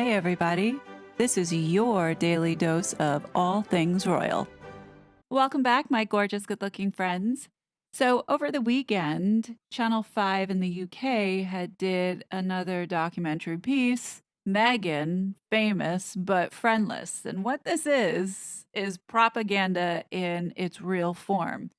Hey everybody, this is your daily dose of all things royal. Welcome back, my gorgeous good-looking friends. So over the weekend, Channel 5 in the UK had did another documentary piece, Meghan, famous but friendless. And what this is propaganda in its real form.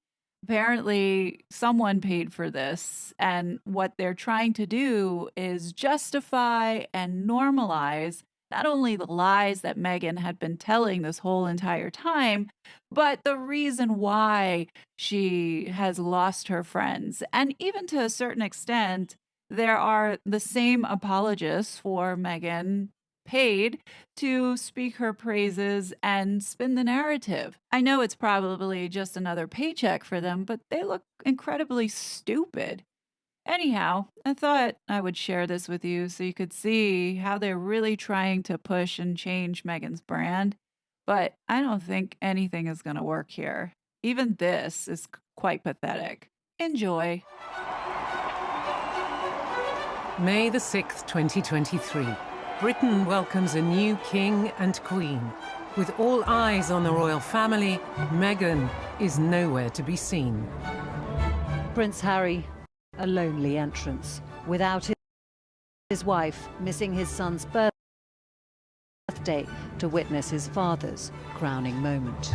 Apparently, someone paid for this, and what they're trying to do is justify and normalize not only the lies that Meghan had been telling this whole entire time, but the reason why she has lost her friends. And even to a certain extent, there are the same apologists for Meghan paid to speak her praises and spin the narrative. I know it's probably just another paycheck for them, but they look incredibly stupid. Anyhow, I thought I would share this with you so you could see how they're really trying to push and change Meghan's brand. But I don't think anything is going to work here. Even this is quite pathetic. Enjoy. May the 6th, 2023. Britain welcomes a new king and queen. With all eyes on the royal family, Meghan is nowhere to be seen. Prince Harry, a lonely entrance, without his wife, missing his son's birthday to witness his father's crowning moment.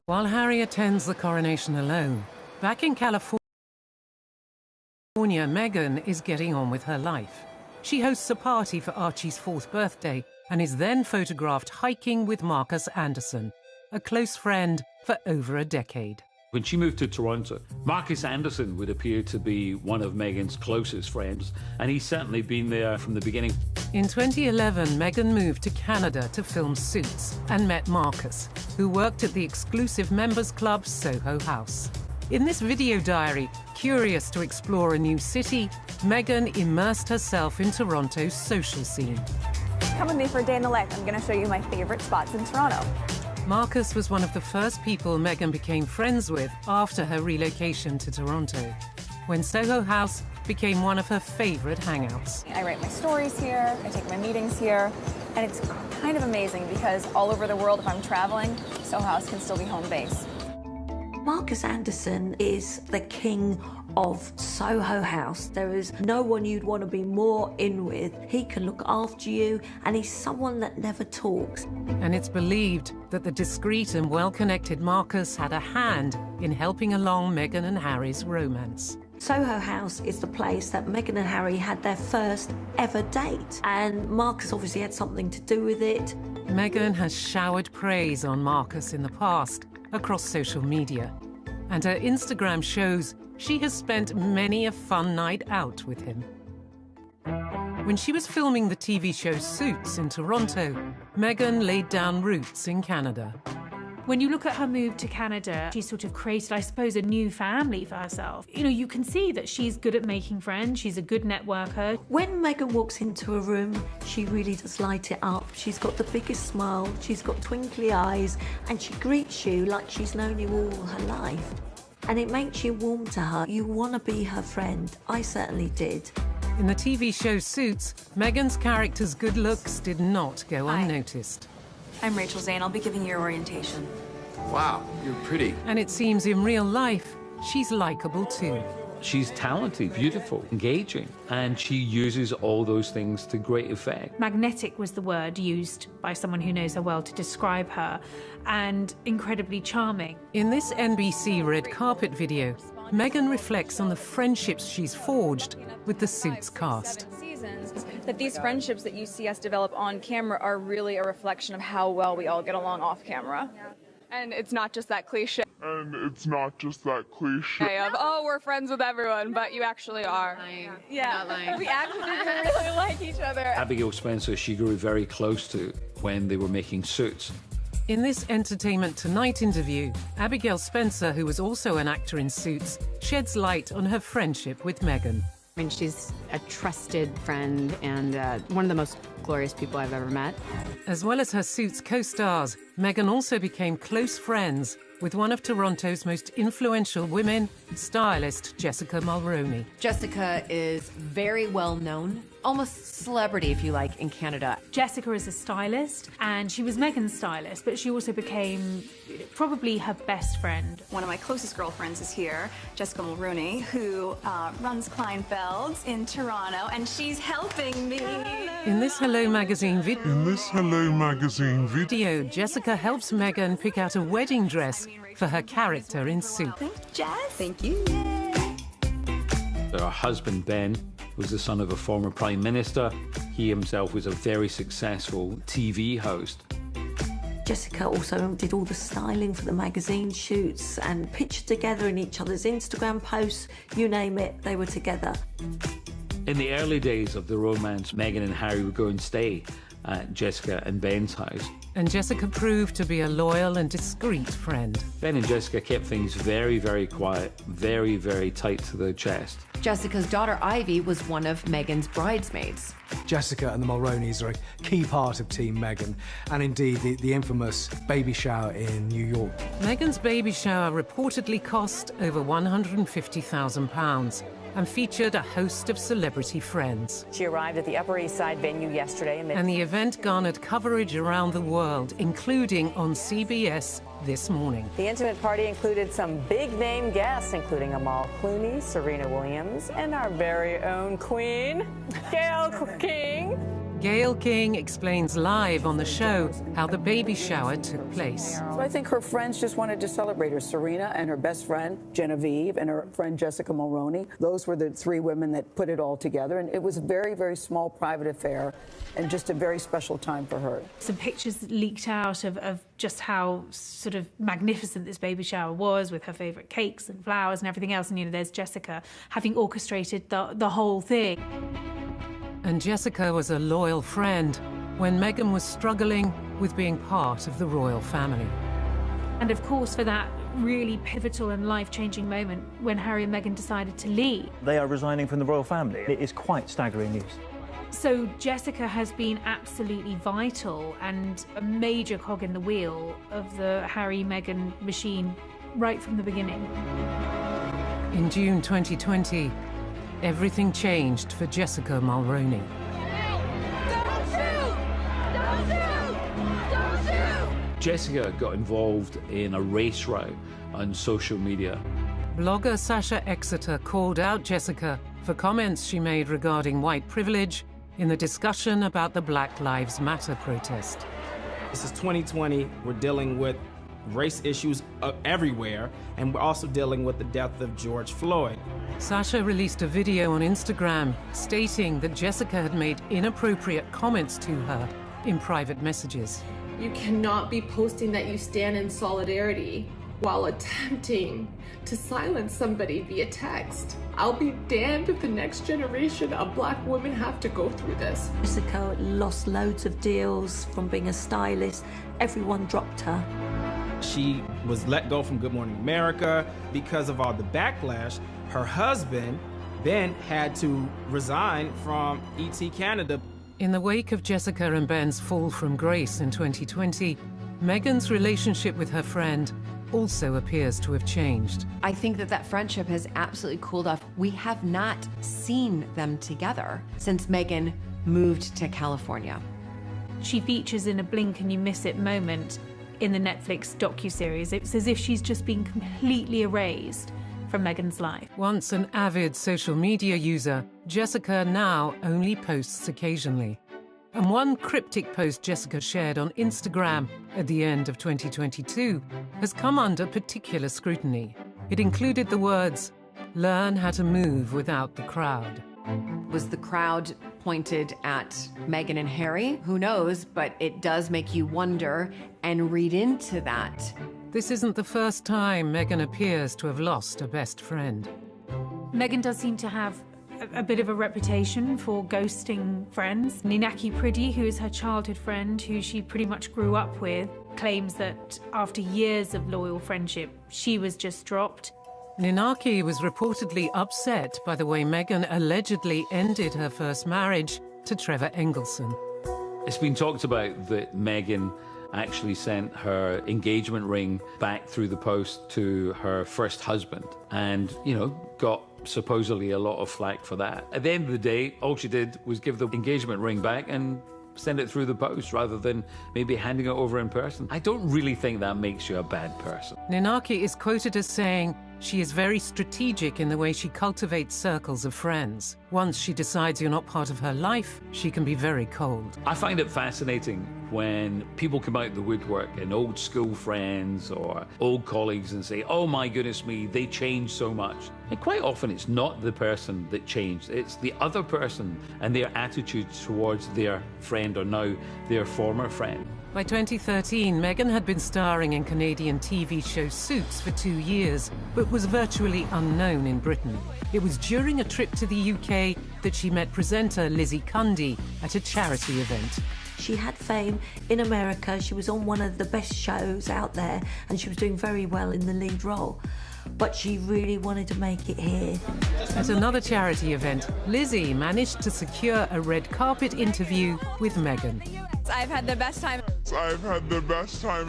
While Harry attends the coronation alone, back in California, Meghan is getting on with her life. She hosts a party for Archie's 4th birthday and is then photographed hiking with Marcus Anderson, a close friend for over a decade. When she moved to Toronto, Marcus Anderson would appear to be one of Meghan's closest friends, and he's certainly been there from the beginning. In 2011, Meghan moved to Canada to film Suits and met Marcus, who worked at the exclusive members club Soho House. In this video diary, curious to explore a new city, Meghan immersed herself in Toronto's social scene. Come with me for a day in the life. I'm going to show you my favorite spots in Toronto. Marcus was one of the first people Meghan became friends with after her relocation to Toronto, when Soho House became one of her favorite hangouts. I write my stories here, I take my meetings here, and it's kind of amazing because all over the world, if I'm traveling, Soho House can still be home base. Marcus Anderson is the king of Soho House. There is no one you'd want to be more in with. He can look after you, and he's someone that never talks. And it's believed that the discreet and well-connected Marcus had a hand in helping along Meghan and Harry's romance. Soho House is the place that Meghan and Harry had their first ever date, and Marcus obviously had something to do with it. Meghan has showered praise on Marcus in the past across social media, and her Instagram shows she has spent many a fun night out with him. When she was filming the TV show Suits in Toronto, Meghan laid down roots in Canada. When you look at her move to Canada, she sort of created, I suppose, a new family for herself. You know, you can see that she's good at making friends, she's a good networker. When Meghan walks into a room, she really does light it up. She's got the biggest smile, she's got twinkly eyes, and she greets you like she's known you all her life. And it makes you warm to her. You want to be her friend. I certainly did. In the TV show Suits, Meghan's character's good looks did not go unnoticed. I'm Rachel Zane. I'll be giving you your orientation. Wow, you're pretty. And it seems in real life, she's likable too. She's talented, beautiful, engaging, and she uses all those things to great effect. Magnetic was the word used by someone who knows her well to describe her, and incredibly charming. In this NBC red carpet video, Meghan reflects on the friendships she's forged with the Suits cast. That these friendships that you see us develop on camera are really a reflection of how well we all get along off camera. And it's not just that cliche. Of, oh, we're friends with everyone, but you actually are. Yeah, we actually really like each other. Abigail Spencer, she grew very close to when they were making Suits. In this Entertainment Tonight interview, Abigail Spencer, who was also an actor in Suits, sheds light on her friendship with Meghan. I mean, she's a trusted friend and one of the most glorious people I've ever met. As well as her Suits co-stars, Meghan also became close friends with one of Toronto's most influential women, stylist Jessica Mulroney. Jessica is very well known almost celebrity, if you like, in Canada. Jessica is a stylist, and she was Meghan's stylist, but she also became probably her best friend. One of my closest girlfriends is here, Jessica Mulrooney, who runs Kleinfeld's in Toronto, and she's helping me. In this Hello Magazine video, Jessica helps Meghan pick out a wedding dress for her character in Soup. Thanks, Jess. Thank you. Her husband, Ben, was the son of a former prime minister. He himself was a very successful TV host. Jessica also did all the styling for the magazine shoots and pictured together in each other's Instagram posts, you name it, they were together. In the early days of the romance, Meghan and Harry would go and stay at Jessica and Ben's house. And Jessica proved to be a loyal and discreet friend. Ben and Jessica kept things very, very quiet, very, very tight to the chest. Jessica's daughter, Ivy, was one of Meghan's bridesmaids. Jessica and the Mulroneys are a key part of Team Meghan, and indeed the infamous baby shower in New York. Meghan's baby shower reportedly cost over £150,000 and featured a host of celebrity friends. She arrived at the Upper East Side venue yesterday. And the event garnered coverage around the world, including on CBS This Morning. The intimate party included some big-name guests, including Amal Clooney, Serena Williams, and our very own queen, Gayle King. Gayle King explains live on the show how the baby shower took place. So I think her friends just wanted to celebrate her. Serena and her best friend, Genevieve, and her friend Jessica Mulroney. Those were the three women that put it all together. And it was a very, very small private affair and just a very special time for her. Some pictures leaked out of just how sort of magnificent this baby shower was, with her favourite cakes and flowers and everything else. And, you know, there's Jessica having orchestrated the whole thing. And Jessica was a loyal friend when Meghan was struggling with being part of the royal family. And of course, for that really pivotal and life-changing moment when Harry and Meghan decided to leave. They are resigning from the royal family. It is quite staggering news. So Jessica has been absolutely vital and a major cog in the wheel of the Harry-Meghan machine right from the beginning. In June 2020, everything changed for Jessica Mulroney. Jessica got involved in a race row on social media. Blogger Sasha Exeter called out Jessica for comments she made regarding white privilege in the discussion about the Black Lives Matter protest. This is 2020. We're dealing with race issues everywhere, and we're also dealing with the death of George Floyd. Sasha released a video on Instagram stating that Jessica had made inappropriate comments to her in private messages. You cannot be posting that you stand in solidarity while attempting to silence somebody via text. I'll be damned if the next generation of Black women have to go through this. Jessica lost loads of deals from being a stylist. Everyone dropped her. She was let go from Good Morning America because of all the backlash. Her husband, Ben, had to resign from ET Canada. In the wake of Jessica and Ben's fall from grace in 2020, Meghan's relationship with her friend also appears to have changed. I think that friendship has absolutely cooled off. We have not seen them together since Meghan moved to California. She features in a blink and you miss it moment in the Netflix docuseries. It's as if she's just been completely erased from Meghan's life. Once an avid social media user, Jessica now only posts occasionally. And one cryptic post Jessica shared on Instagram at the end of 2022 has come under particular scrutiny. It included the words, "Learn how to move without the crowd." Was the crowd pointed at Meghan and Harry? Who knows, but it does make you wonder and read into that. This isn't the first time Meghan appears to have lost a best friend. Meghan does seem to have a bit of a reputation for ghosting friends. Ninaki Priddy, who is her childhood friend, who she pretty much grew up with, claims that after years of loyal friendship, she was just dropped. Ninaki was reportedly upset by the way Meghan allegedly ended her first marriage to Trevor Engelson. It's been talked about that Meghan actually sent her engagement ring back through the post to her first husband and, got supposedly a lot of flack for that. At the end of the day, all she did was give the engagement ring back and send it through the post rather than maybe handing it over in person. I don't really think that makes you a bad person. Ninaki is quoted as saying she is very strategic in the way she cultivates circles of friends. Once she decides you're not part of her life, she can be very cold. I find it fascinating when people come out the woodwork and old school friends or old colleagues and say, oh my goodness me, they changed so much. And quite often it's not the person that changed, it's the other person and their attitudes towards their friend or now their former friend. By 2013, Meghan had been starring in Canadian TV show Suits for 2 years, but was virtually unknown in Britain. It was during a trip to the UK that she met presenter Lizzie Cundy at a charity event. She had fame in America. She was on one of the best shows out there, and she was doing very well in the lead role. But she really wanted to make it here. At another charity event, Lizzie managed to secure a red carpet interview with Meghan. I've had the best time.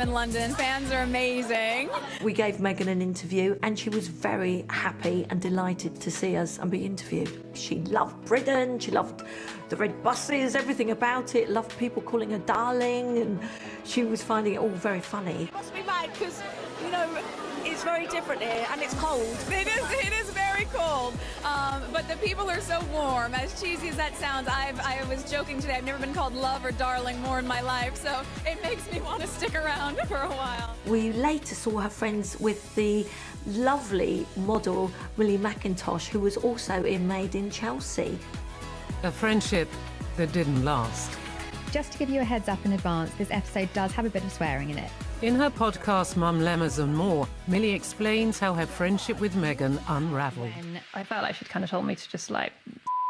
In London. Fans are amazing. We gave Meghan an interview, and she was very happy and delighted to see us and be interviewed. She loved Britain, she loved the red buses, everything about it, loved people calling her darling, and she was finding it all very funny. Must be mad because, you know, it's very different here and it's cold. It is very cold, but the people are so warm. As cheesy as that sounds, I was joking today, I've never been called love or darling more in my life, so it makes me want to stick around for a while. We later saw her friends with the lovely model Millie McIntosh, who was also in Made in Chelsea. A friendship that didn't last. Just to give you a heads up in advance, this episode does have a bit of swearing in it. In her podcast Mum Lemmas and More, Millie explains how her friendship with Meghan unravelled. And I felt like she'd kind of told me to just like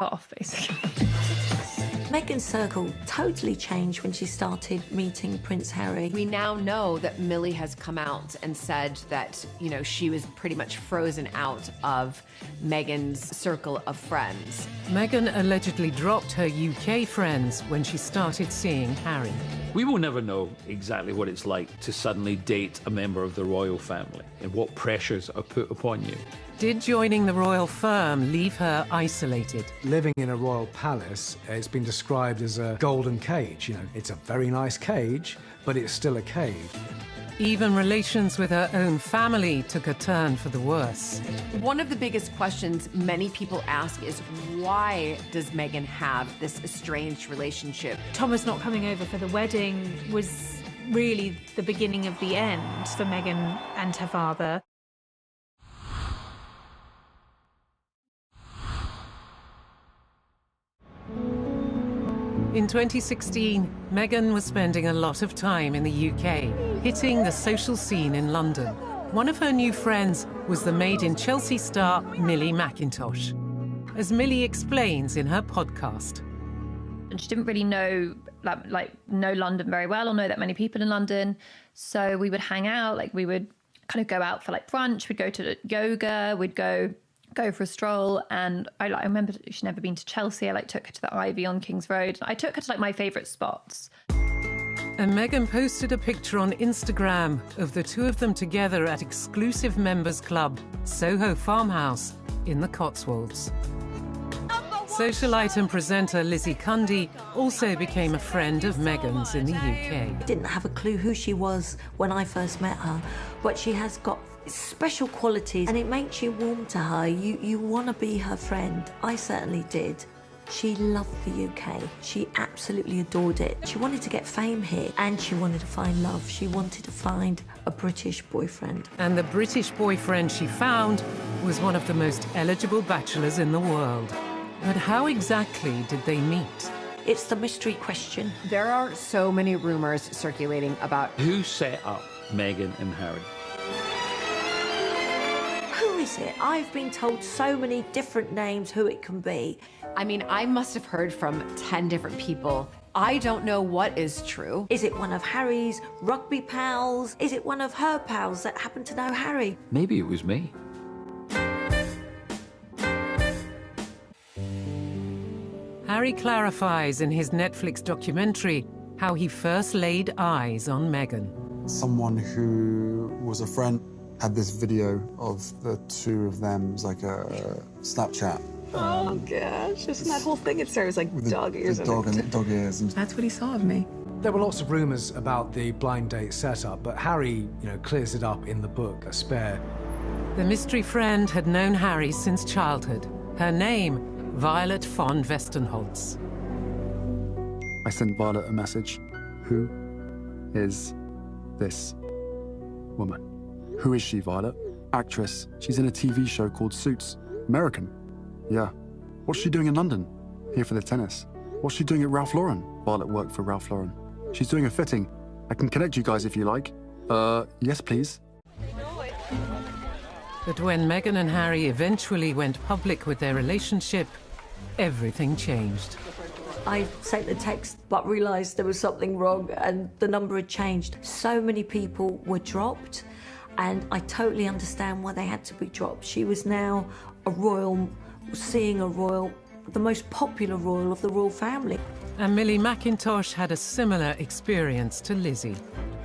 off, basically. Meghan's circle totally changed when she started meeting Prince Harry. We now know that Millie has come out and said that, you know, she was pretty much frozen out of Meghan's circle of friends. Meghan allegedly dropped her UK friends when she started seeing Harry. We will never know exactly what it's like to suddenly date a member of the royal family and what pressures are put upon you. Did joining the royal firm leave her isolated? Living in a royal palace, it's been described as a golden cage. You know, it's a very nice cage, but it's still a cage. Even relations with her own family took a turn for the worse. One of the biggest questions many people ask is, why does Meghan have this estranged relationship? Thomas not coming over for the wedding was really the beginning of the end for Meghan and her father. In 2016, Meghan was spending a lot of time in the UK, hitting the social scene in London. One of her new friends was the Made in Chelsea star Millie McIntosh. As Millie explains in her podcast. And she didn't really know know London very well or know that many people in London. So we would hang out, like we would kind of go out for like brunch, we'd go to yoga, we'd go for a stroll, and I remember she'd never been to Chelsea. I took her to the Ivy on King's Road. I took her to my favourite spots. And Meghan posted a picture on Instagram of the two of them together at exclusive members club Soho Farmhouse in the Cotswolds. Socialite and presenter Lizzie Cundy also became a friend of Meghan's in the UK. I didn't have a clue who she was when I first met her, but she has got special qualities and it makes you warm to her. You want to be her friend. I certainly did. She loved the UK. She absolutely adored it. She wanted to get fame here and she wanted to find love. She wanted to find a British boyfriend. And the British boyfriend she found was one of the most eligible bachelors in the world. But how exactly did they meet? It's the mystery question. There are so many rumors circulating about who set up Meghan and Harry. Who is it? I've been told so many different names who it can be. I mean, I must have heard from 10 different people. I don't know what is true. Is it one of Harry's rugby pals? Is it one of her pals that happen to know Harry? Maybe it was me. Harry clarifies in his Netflix documentary how he first laid eyes on Meghan. Someone who was a friend had this video of the two of them. It was like a Snapchat. Oh gosh, just that whole thing. It started like dog ears. Dog ears. And that's what he saw of me. There were lots of rumours about the blind date setup, but Harry, clears it up in the book, A Spare. The mystery friend had known Harry since childhood. Her name, Violet von Westenholz. I sent Violet a message. Who is this woman? Who is she, Violet? Actress. She's in a TV show called Suits. American. Yeah. What's she doing in London? Here for the tennis. What's she doing at Ralph Lauren? Violet worked for Ralph Lauren. She's doing a fitting. I can connect you guys if you like. Yes, please. But when Meghan and Harry eventually went public with their relationship, everything changed. I sent the text but realised there was something wrong and the number had changed. So many people were dropped and I totally understand why they had to be dropped. She was now a royal, the most popular royal of the royal family. And Millie McIntosh had a similar experience to Lizzie.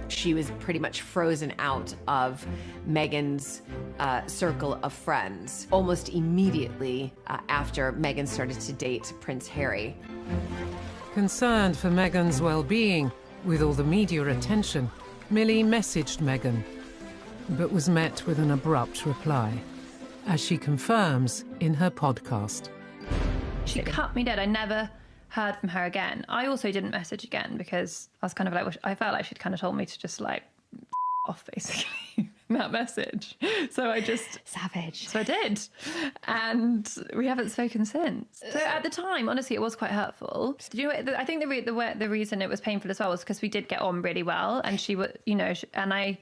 She was pretty much frozen out of Meghan's circle of friends almost immediately after Meghan started to date Prince Harry. Concerned for Meghan's well-being, with all the media attention, Millie messaged Meghan, but was met with an abrupt reply, as she confirms in her podcast. She cut me dead. I never heard from her again. I also didn't message again because I was kind of like, I felt like she'd kind of told me to just like off basically in that message. So I just savage. So I did, and we haven't spoken since. So at the time, honestly, it was quite hurtful. Do you know? I think the reason it was painful as well was because we did get on really well, and she would, and I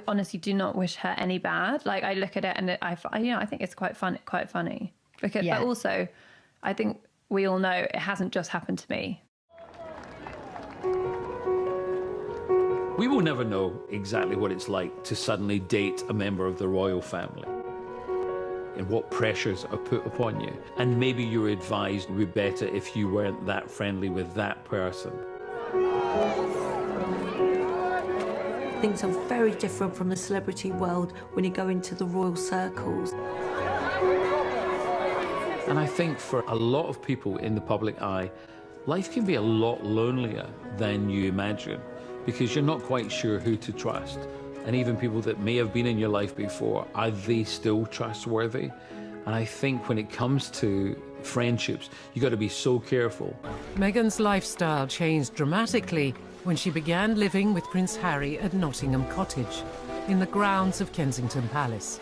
honestly do not wish her any bad. Like I look at it and I think it's quite funny because, but also, I think we all know it hasn't just happened to me. We will never know exactly what it's like to suddenly date a member of the royal family and what pressures are put upon you. And maybe you're advised it would be better if you weren't that friendly with that person. Things are very different from the celebrity world when you go into the royal circles. And I think for a lot of people in the public eye, life can be a lot lonelier than you imagine because you're not quite sure who to trust. And even people that may have been in your life before, are they still trustworthy? And I think when it comes to friendships, you got to be so careful. Meghan's lifestyle changed dramatically when she began living with Prince Harry at Nottingham Cottage, in the grounds of Kensington Palace.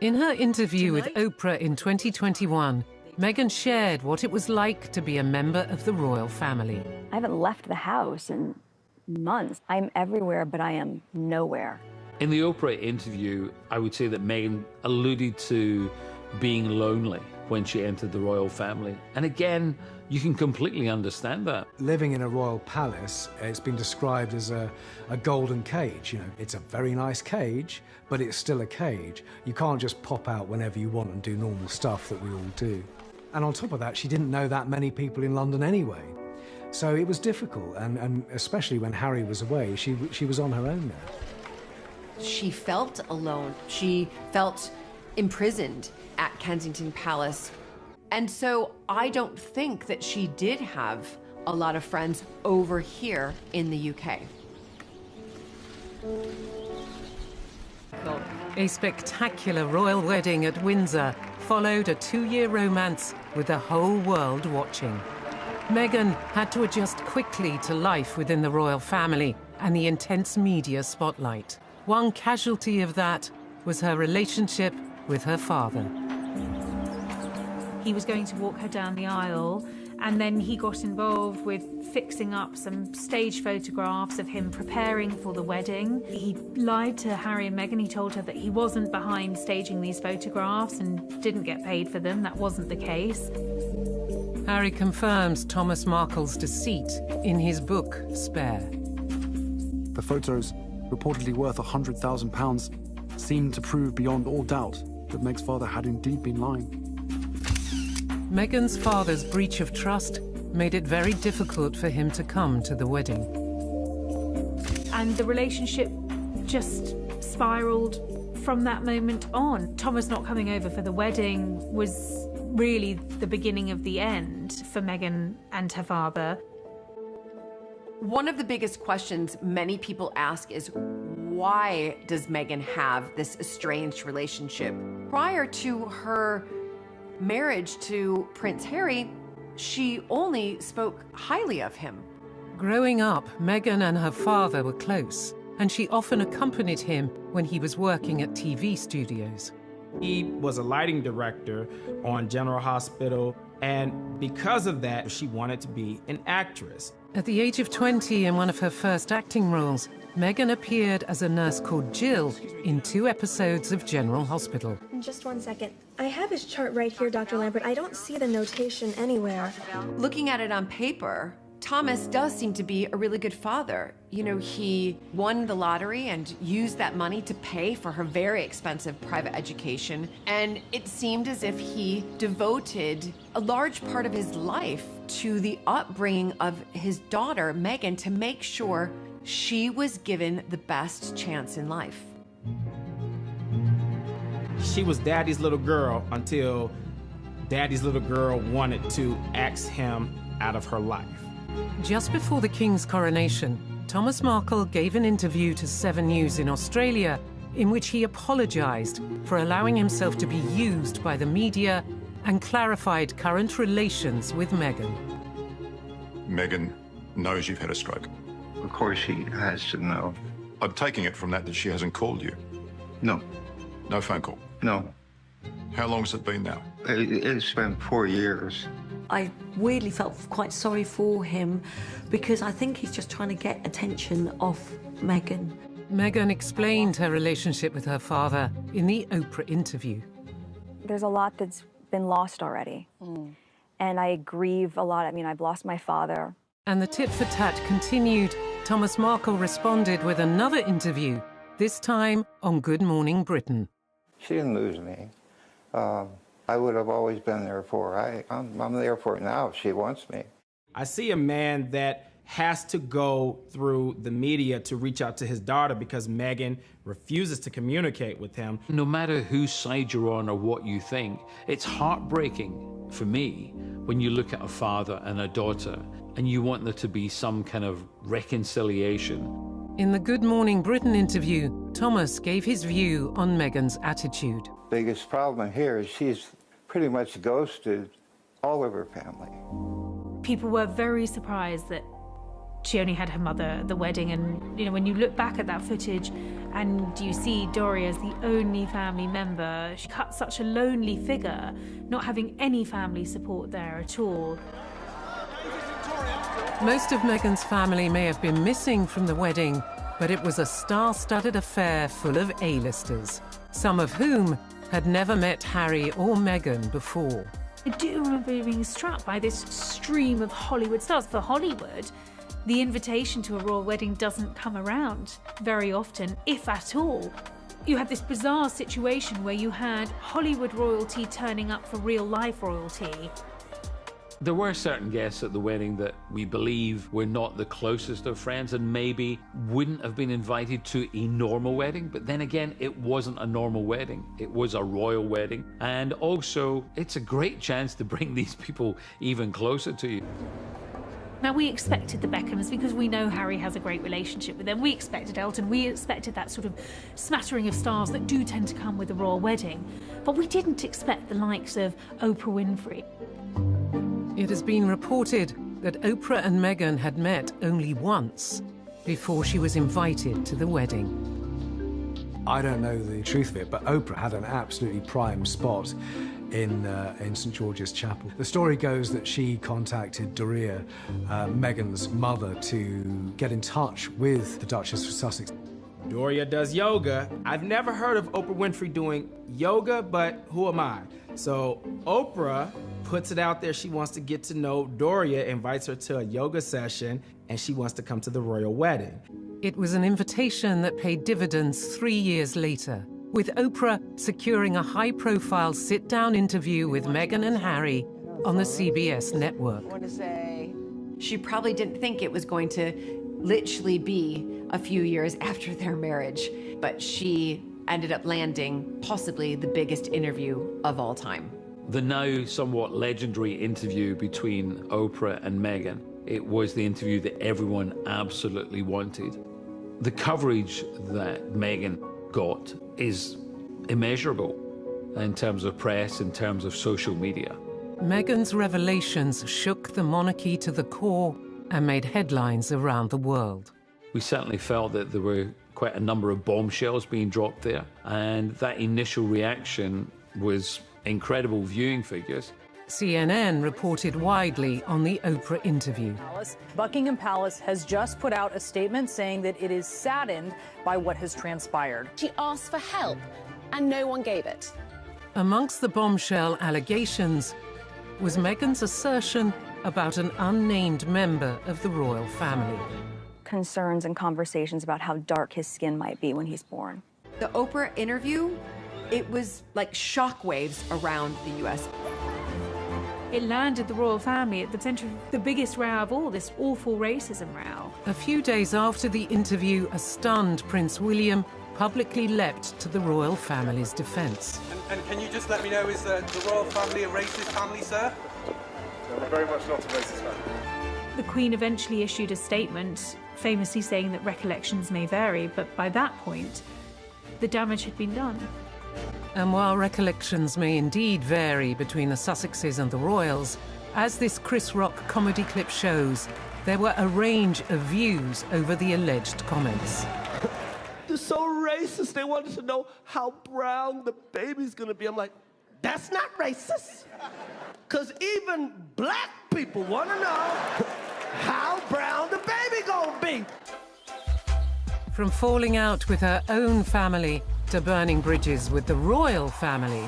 In her interview with Oprah in 2021, Meghan shared what it was like to be a member of the royal family. I haven't left the house in months. I'm everywhere, but I am nowhere. In the Oprah interview, I would say that Meghan alluded to being lonely when she entered the royal family. And again, you can completely understand that. Living in a royal palace, it's been described as a golden cage. It's a very nice cage, but it's still a cage. You can't just pop out whenever you want and do normal stuff that we all do. And on top of that, she didn't know that many people in London anyway. So it was difficult, and especially when Harry was away, she was on her own now. She felt alone. She felt imprisoned at Kensington Palace. And so I don't think that she did have a lot of friends over here in the UK. A spectacular royal wedding at Windsor followed a 2-year romance with the whole world watching. Meghan had to adjust quickly to life within the royal family and the intense media spotlight. One casualty of that was her relationship with her father. He was going to walk her down the aisle, and then he got involved with fixing up some stage photographs of him preparing for the wedding. He lied to Harry and Meghan. He told her that he wasn't behind staging these photographs and didn't get paid for them. That wasn't the case. Harry confirms Thomas Markle's deceit in his book, Spare. The photos, reportedly worth £100,000, seemed to prove beyond all doubt that Meg's father had indeed been lying. Meghan's father's breach of trust made it very difficult for him to come to the wedding. And the relationship just spiraled from that moment on. Thomas not coming over for the wedding was really the beginning of the end for Meghan and her father. One of the biggest questions many people ask is, why does Meghan have this estranged relationship? Prior to her marriage to Prince Harry, she only spoke highly of him. Growing up, Meghan and her father were close, and she often accompanied him when he was working at TV studios. He was a lighting director on General Hospital, and because of that, she wanted to be an actress. At the age of 20, in one of her first acting roles, Meghan appeared as a nurse called Jill in 2 episodes of General Hospital. Just one second. I have his chart right here, Dr. Lambert. I don't see the notation anywhere. Looking at it on paper, Thomas does seem to be a really good father. You know, he won the lottery and used that money to pay for her very expensive private education. And it seemed as if he devoted a large part of his life to the upbringing of his daughter, Meghan, to make sure she was given the best chance in life. She was daddy's little girl until daddy's little girl wanted to axe him out of her life. Just before the King's coronation, Thomas Markle gave an interview to 7 News in Australia in which he apologised for allowing himself to be used by the media and clarified current relations with Meghan. Meghan knows you've had a stroke. Of course she has to know. I'm taking it from that she hasn't called you. No. No phone call? No. How long has it been now? It's been 4 years. I weirdly felt quite sorry for him because I think he's just trying to get attention off Meghan. Meghan explained her relationship with her father in the Oprah interview. There's a lot that's been lost already. And I grieve a lot. I mean, I've lost my father. And the tit-for-tat continued. Thomas Markle responded with another interview, this time on Good Morning Britain. She didn't lose me. I would have always been there for her. I'm there for her now if she wants me. I see a man that has to go through the media to reach out to his daughter because Meghan refuses to communicate with him. No matter whose side you're on or what you think, it's heartbreaking for me when you look at a father and a daughter and you want there to be some kind of reconciliation. In the Good Morning Britain interview, Thomas gave his view on Meghan's attitude. Biggest problem here is she's pretty much ghosted all of her family. People were very surprised that she only had her mother at the wedding, and you know, when you look back at that footage and you see Doria as the only family member, she cut such a lonely figure, not having any family support there at all. Most of Meghan's family may have been missing from the wedding, but it was a star-studded affair full of A-listers, some of whom had never met Harry or Meghan before. I do remember being struck by this stream of Hollywood stars. For Hollywood, the invitation to a royal wedding doesn't come around very often, if at all. You had this bizarre situation where you had Hollywood royalty turning up for real-life royalty. There were certain guests at the wedding that we believe were not the closest of friends and maybe wouldn't have been invited to a normal wedding. But then again, it wasn't a normal wedding. It was a royal wedding. And also, it's a great chance to bring these people even closer to you. Now, we expected the Beckhams because we know Harry has a great relationship with them. We expected Elton. We expected that sort of smattering of stars that do tend to come with a royal wedding. But we didn't expect the likes of Oprah Winfrey. It has been reported that Oprah and Meghan had met only once before she was invited to the wedding. I don't know the truth of it, but Oprah had an absolutely prime spot in St. George's Chapel. The story goes that she contacted Doria, Meghan's mother, to get in touch with the Duchess of Sussex. Doria does yoga. I've never heard of Oprah Winfrey doing yoga, but who am I? So Oprah puts it out there. She wants to get to know Doria, invites her to a yoga session, and she wants to come to the royal wedding. It was an invitation that paid dividends 3 years later, with Oprah securing a high-profile sit-down interview with Meghan and Harry on the CBS network. She probably didn't think it was going to literally be a few years after their marriage, but she ended up landing possibly the biggest interview of all time. The now somewhat legendary interview between Oprah and Meghan, it was the interview that everyone absolutely wanted. The coverage that Meghan got is immeasurable in terms of press, in terms of social media. Meghan's revelations shook the monarchy to the core and made headlines around the world. We certainly felt that there were quite a number of bombshells being dropped there, and that initial reaction was incredible viewing figures. CNN reported widely on the Oprah interview. Buckingham Palace has just put out a statement saying that it is saddened by what has transpired. She asked for help, and no one gave it. Amongst the bombshell allegations was Meghan's assertion about an unnamed member of the royal family. Concerns and conversations about how dark his skin might be when he's born. The Oprah interview, it was like shockwaves around the U.S. It landed the royal family at the centre of the biggest row of all, this awful racism row. A few days after the interview, a stunned Prince William publicly leapt to the royal family's defence. And can you just let me know, is the royal family a racist family, sir? We're very much not a racist family. The Queen eventually issued a statement, famously saying that recollections may vary, but by that point, the damage had been done. And while recollections may indeed vary between the Sussexes and the royals, as this Chris Rock comedy clip shows, there were a range of views over the alleged comments. They're so racist. They wanted to know how brown the baby's gonna be. I'm like, that's not racist. Because even black people want to know how brown the baby gonna be. From falling out with her own family to burning bridges with the royal family.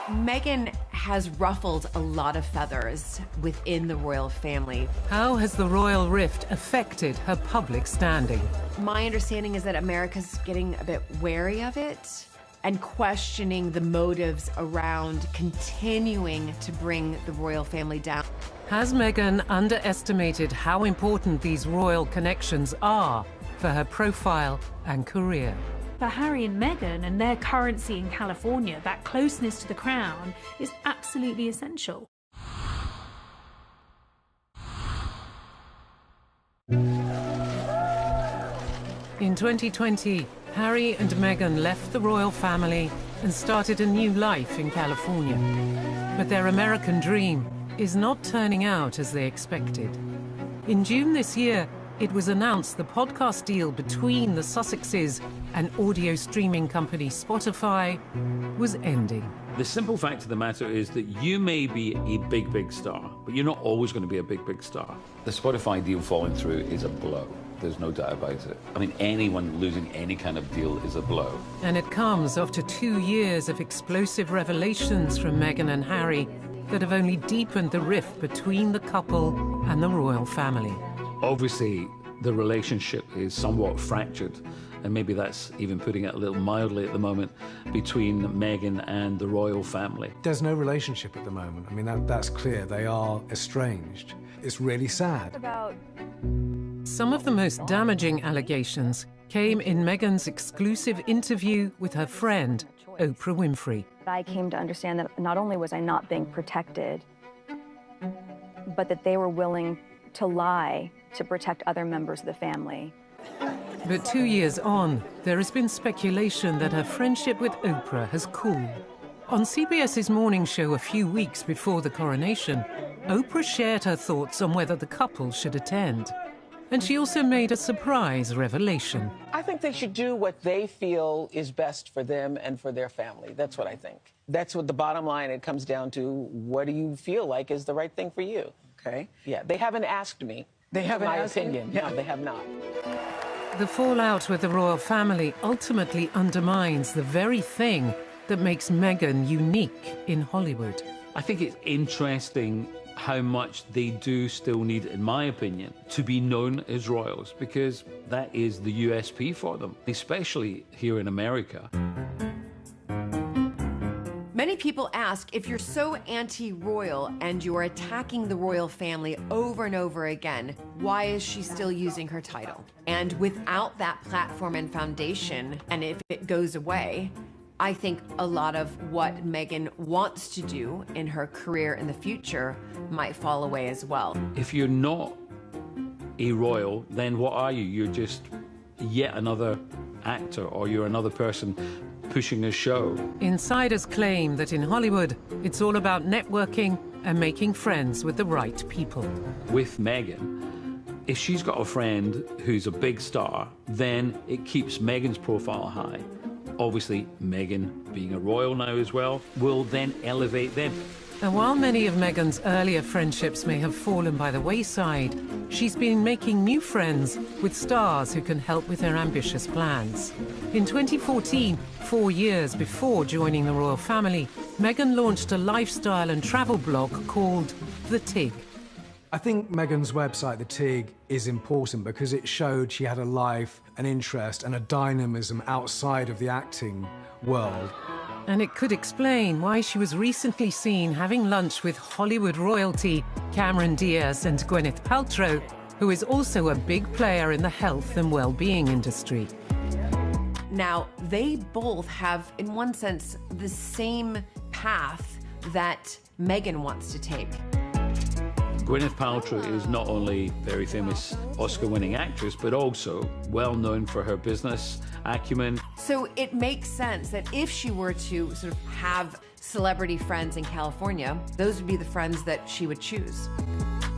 Meghan has ruffled a lot of feathers within the royal family. How has the royal rift affected her public standing? My understanding is that America's getting a bit wary of it and questioning the motives around continuing to bring the royal family down. Has Meghan underestimated how important these royal connections are for her profile and career? For Harry and Meghan and their currency in California, that closeness to the crown is absolutely essential. In 2020, Harry and Meghan left the royal family and started a new life in California. But their American dream is not turning out as they expected. In June this year, it was announced the podcast deal between the Sussexes and audio streaming company Spotify was ending. The simple fact of the matter is that you may be a big, big star, but you're not always going to be a big, big star. The Spotify deal falling through is a blow. There's no doubt about it. I mean, anyone losing any kind of deal is a blow. And it comes after 2 years of explosive revelations from Meghan and Harry that have only deepened the rift between the couple and the royal family. Obviously, the relationship is somewhat fractured, and maybe that's even putting it a little mildly at the moment, between Meghan and the royal family. There's no relationship at the moment. I mean, that's clear. They are estranged. It's really sad. Some of the most damaging allegations came in Meghan's exclusive interview with her friend, Oprah Winfrey. I came to understand that not only was I not being protected, but that they were willing to lie to protect other members of the family. But 2 years on, there has been speculation that her friendship with Oprah has cooled. On CBS's morning show a few weeks before the coronation, Oprah shared her thoughts on whether the couple should attend. And she also made a surprise revelation. I think they should do what they feel is best for them and for their family. That's what I think. That's what the bottom line, it comes down to, what do you feel like is the right thing for you? Okay. Yeah, they haven't asked me. They haven't my asked opinion. you? No, they have not. The fallout with the royal family ultimately undermines the very thing that makes Meghan unique in Hollywood. I think it's interesting how much they do still need, in my opinion, to be known as royals, because that is the USP for them, especially here in America. Many Many people ask, if you're so anti-royal and you're attacking the royal family over and over again, why is she still using her title? And without that platform and foundation, and if it goes away, I think a lot of what Meghan wants to do in her career in the future might fall away as well. If you're not a royal, then what are you? You're just yet another actor, or you're another person pushing a show. Insiders claim that in Hollywood, it's all about networking and making friends with the right people. With Meghan, if she's got a friend who's a big star, then it keeps Meghan's profile high. Obviously, Meghan, being a royal now as well, will then elevate them. And while many of Meghan's earlier friendships may have fallen by the wayside, she's been making new friends with stars who can help with her ambitious plans. In 2014, 4 years before joining the royal family, Meghan launched a lifestyle and travel blog called The TIG. I think Meghan's website, The TIG, is important because it showed she had a life, an interest, and a dynamism outside of the acting world. And it could explain why she was recently seen having lunch with Hollywood royalty Cameron Diaz and Gwyneth Paltrow, who is also a big player in the health and well-being industry. Now, they both have, in one sense, the same path that Meghan wants to take. Gwyneth Paltrow is not only a very famous Oscar-winning actress, but also well known for her business acumen. So it makes sense that if she were to sort of have celebrity friends in California, those would be the friends that she would choose.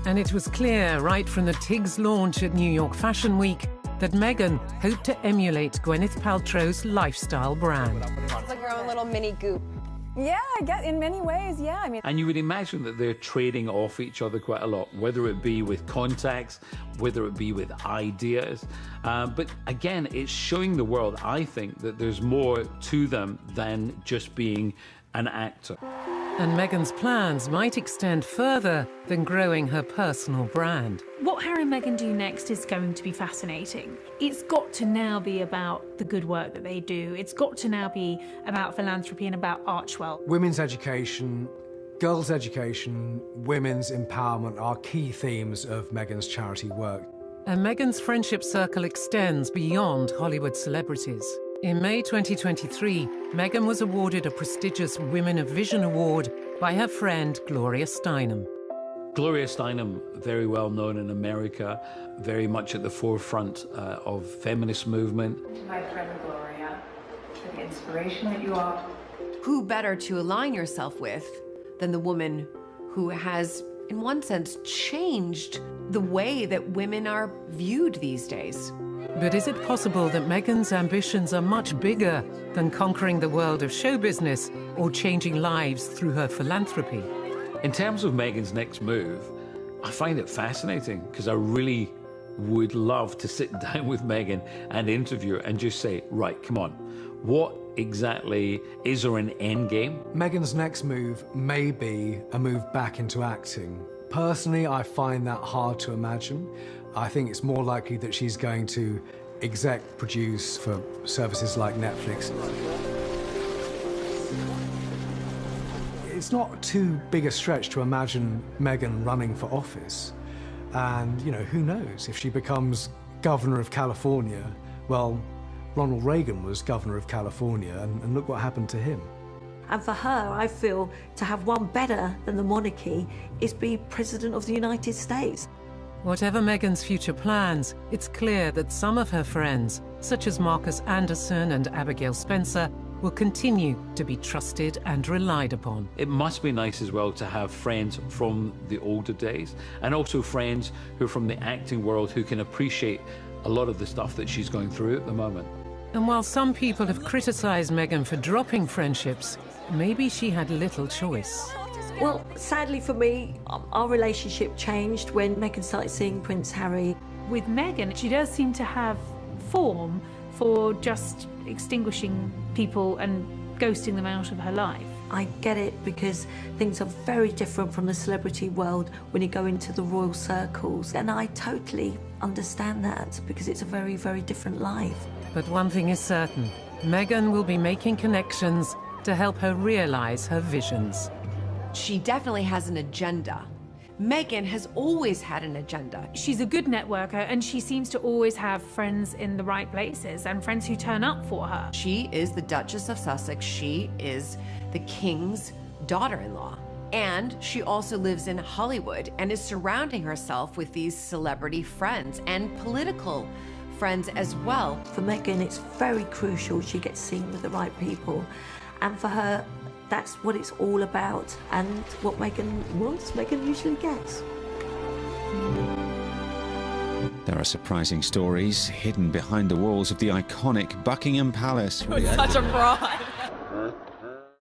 And it was clear right from the TIG's launch at New York Fashion Week that Meghan hoped to emulate Gwyneth Paltrow's lifestyle brand. It's like her own little mini goop. Yeah, I guess in many ways, yeah. I mean, And you would imagine that they're trading off each other quite a lot, whether it be with contacts, whether it be with ideas. But again, it's showing the world, I think, that there's more to them than just being an actor. And Meghan's plans might extend further than growing her personal brand. What Harry and Meghan do next is going to be fascinating. It's got to now be about the good work that they do. It's got to now be about philanthropy and about Archwell. Women's education, girls' education, women's empowerment are key themes of Meghan's charity work. And Meghan's friendship circle extends beyond Hollywood celebrities. In May 2023, Meghan was awarded a prestigious Women of Vision Award by her friend Gloria Steinem. Gloria Steinem, very well known in America, very much at the forefront of feminist movement. To my friend Gloria, for the inspiration that you are. Who better to align yourself with than the woman who has, in one sense, changed the way that women are viewed these days? But is it possible that Meghan's ambitions are much bigger than conquering the world of show business or changing lives through her philanthropy? In terms of Meghan's next move, I find it fascinating because I really would love to sit down with Meghan and interview her and just say, right, come on, what exactly is there an end game? Meghan's next move may be a move back into acting. Personally, I find that hard to imagine. I think it's more likely that she's going to exec produce for services like Netflix. It's not too big a stretch to imagine Meghan running for office. And, you know, who knows? If she becomes governor of California, well, Ronald Reagan was governor of California, and look what happened to him. And for her, I feel to have one better than the monarchy is be President of the United States. Whatever Meghan's future plans, it's clear that some of her friends, such as Marcus Anderson and Abigail Spencer, will continue to be trusted and relied upon. It must be nice as well to have friends from the older days and also friends who are from the acting world who can appreciate a lot of the stuff that she's going through at the moment. And while some people have criticized Meghan for dropping friendships, maybe she had little choice. Well, sadly for me, our relationship changed when Meghan started seeing Prince Harry. With Meghan, she does seem to have form for just extinguishing people and ghosting them out of her life. I get it because things are very different from the celebrity world when you go into the royal circles. And I totally understand that because it's a very, very different life. But one thing is certain, Meghan will be making connections to help her realize her visions. She definitely has an agenda. Meghan has always had an agenda. She's a good networker, and she seems to always have friends in the right places and friends who turn up for her. She is the Duchess of Sussex. She is the King's daughter-in-law. And she also lives in Hollywood and is surrounding herself with these celebrity friends and political friends as well. For Meghan, it's very crucial she gets seen with the right people. And for her, that's what it's all about. And what Meghan wants, Meghan usually gets. There are surprising stories hidden behind the walls of the iconic Buckingham Palace. Such a fraud.